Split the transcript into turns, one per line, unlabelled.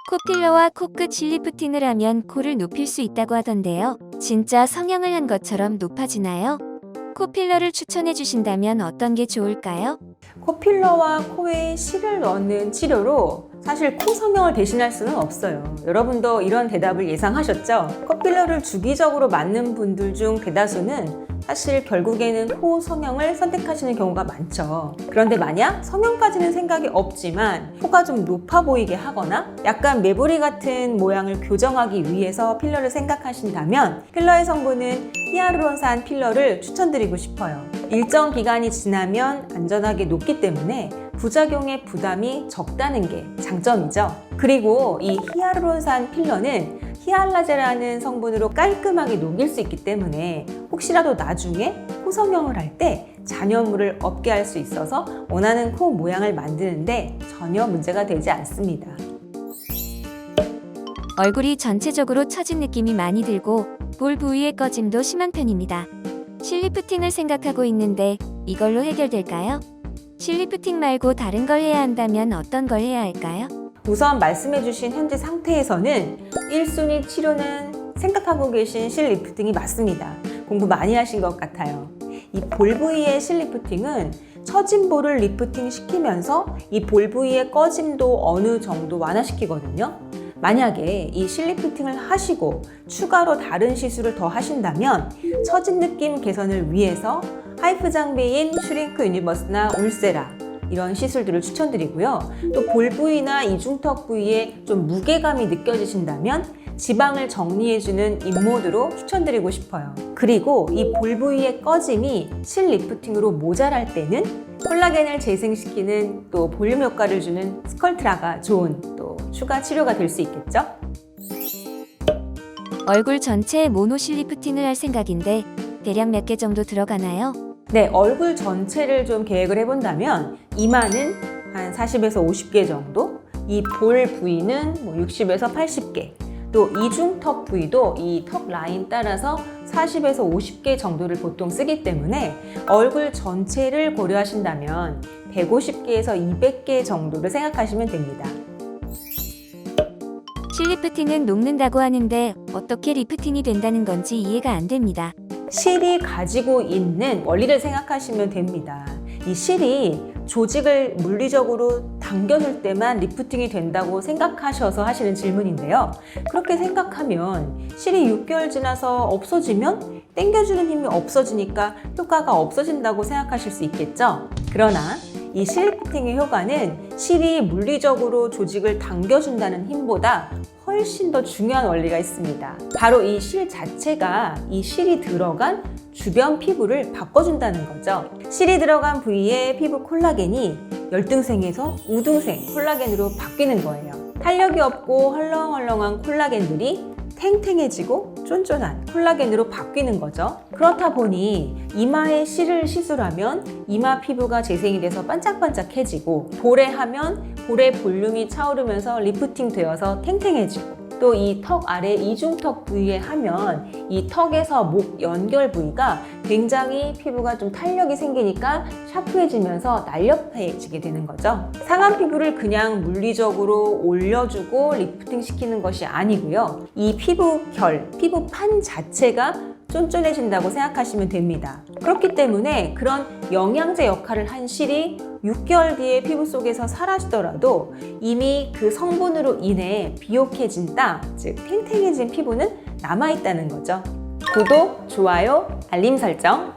코필러와 코끝 실리프팅을 하면 코를 높일 수 있다고 하던데요. 진짜 성형을 한 것처럼 높아지나요? 코필러를 추천해 주신다면 어떤 게 좋을까요?
코필러와 코에 실을 넣는 치료로 사실 코 성형을 대신할 수는 없어요. 여러분도 이런 대답을 예상하셨죠? 코필러를 주기적으로 맞는 분들 중 대다수는 사실 결국에는 코 성형을 선택하시는 경우가 많죠. 그런데 만약 성형까지는 생각이 없지만 코가 좀 높아 보이게 하거나 약간 매부리 같은 모양을 교정하기 위해서 필러를 생각하신다면 필러의 성분은 히아루론산 필러를 추천드리고 싶어요. 일정 기간이 지나면 안전하게 녹기 때문에 부작용의 부담이 적다는 게 장점이죠. 그리고 이 히아루론산 필러는 히알라제라는 성분으로 깔끔하게 녹일 수 있기 때문에 혹시라도 나중에 코 성형을 할 때 잔여물을 없게 할 수 있어서 원하는 코 모양을 만드는데 전혀 문제가 되지 않습니다.
얼굴이 전체적으로 처진 느낌이 많이 들고 볼 부위의 꺼짐도 심한 편입니다. 실리프팅을 생각하고 있는데 이걸로 해결될까요? 실리프팅 말고 다른 걸 해야 한다면 어떤 걸 해야 할까요?
우선 말씀해주신 현재 상태에서는 1순위 치료는 생각하고 계신 실리프팅이 맞습니다. 공부 많이 하신 것 같아요. 이 볼 부위의 실리프팅은 처진 볼을 리프팅 시키면서 이 볼 부위의 꺼짐도 어느 정도 완화시키거든요. 만약에 이 실리프팅을 하시고 추가로 다른 시술을 더 하신다면 처진 느낌 개선을 위해서 하이프 장비인 슈링크 유니버스나 울세라 이런 시술들을 추천드리고요. 또 볼 부위나 이중턱 부위에 좀 무게감이 느껴지신다면 지방을 정리해주는 인모드로 추천드리고 싶어요. 그리고 이 볼 부위의 꺼짐이 실 리프팅으로 모자랄 때는 콜라겐을 재생시키는 또 볼륨 효과를 주는 스컬트라가 좋은 또 추가 치료가 될 수 있겠죠?
얼굴 전체에 모노 실리프팅을 할 생각인데 대략 몇 개 정도 들어가나요?
네, 얼굴 전체를 좀 계획을 해본다면 이마는 한 40에서 50개 정도, 이 볼 부위는 60에서 80개, 또 이중턱 부위도 이 턱 라인 따라서 40에서 50개 정도를 보통 쓰기 때문에 얼굴 전체를 고려하신다면 150개에서 200개 정도를 생각하시면 됩니다.
실리프팅은 녹는다고 하는데 어떻게 리프팅이 된다는 건지 이해가 안 됩니다.
실이 가지고 있는 원리를 생각하시면 됩니다. 이 실이 조직을 물리적으로 당겨줄 때만 리프팅이 된다고 생각하셔서 하시는 질문인데요. 그렇게 생각하면 실이 6개월 지나서 없어지면 당겨주는 힘이 없어지니까 효과가 없어진다고 생각하실 수 있겠죠? 그러나 이 실리프팅의 효과는 실이 물리적으로 조직을 당겨준다는 힘보다 훨씬 더 중요한 원리가 있습니다. 바로 이 실 자체가 이 실이 들어간 주변 피부를 바꿔준다는 거죠. 실이 들어간 부위의 피부 콜라겐이 열등생에서 우등생 콜라겐으로 바뀌는 거예요. 탄력이 없고 헐렁헐렁한 콜라겐들이 탱탱해지고 쫀쫀한 콜라겐으로 바뀌는 거죠. 그렇다 보니 이마에 실을 시술하면 이마 피부가 재생이 돼서 반짝반짝해지고 볼에 하면 볼의 볼륨이 차오르면서 리프팅 되어서 탱탱해지고 또 이 턱 아래 이중턱 부위에 하면 이 턱에서 목 연결 부위가 굉장히 피부가 좀 탄력이 생기니까 샤프해지면서 날렵해지게 되는 거죠. 상한 피부를 그냥 물리적으로 올려주고 리프팅 시키는 것이 아니고요. 이 피부 결, 피부판 자체가 쫀쫀해진다고 생각하시면 됩니다. 그렇기 때문에 그런 영양제 역할을 한 실이 6개월 뒤에 피부 속에서 사라지더라도 이미 그 성분으로 인해 비옥해진다, 즉 탱탱해진 피부는 남아있다는 거죠. 구독, 좋아요, 알림 설정